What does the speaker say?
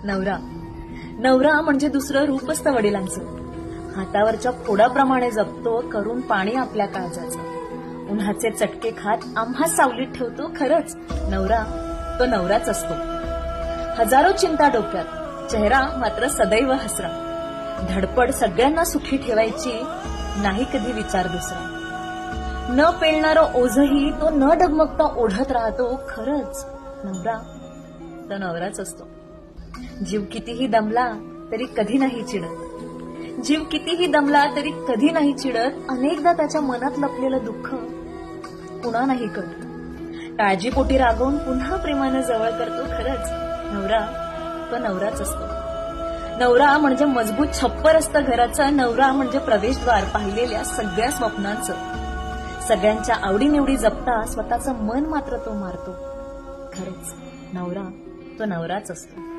नवरा नवरा म्हणजे दुसरं रूप असतं वडिलांचं. हातावरच्या फोडाप्रमाणे जपतो करून पाणी आपल्या काळजाचं. उन्हाचे चटके खात आम्हा सावलीत ठेवतो. खरंच नवरा तो नवराच असतो. हजारो चिंता डोक्यात, चेहरा मात्र सदैव हसरा. धडपड सगळ्यांना सुखी ठेवायची, नाही कधी विचार दुसरा. न पेलणारं ओझही तो न डगमगता ओढत राहतो. खरंच नवरा तो नवराच असतो. जीव कितीही दमला तरी कधी नाही चिडत. जीव कितीही दमला तरी कधी नाही चिडत. अनेकदा त्याच्या मनात लपलेलं दुःख पुन्हा नाही कळत. काळजीपोटी रागवून पुन्हा प्रेमानं जवळ करतो. खरंच नवरा तो नवराच असतो. नवरा म्हणजे मजबूत छप्पर असतं घराचं. नवरा म्हणजे प्रवेशद्वार पाहिलेल्या सगळ्या स्वप्नांचं. सगळ्यांच्या आवडीनिवडी जपता स्वतःचं मन मात्र तो मारतो. खरंच नवरा तो नवराच असतो.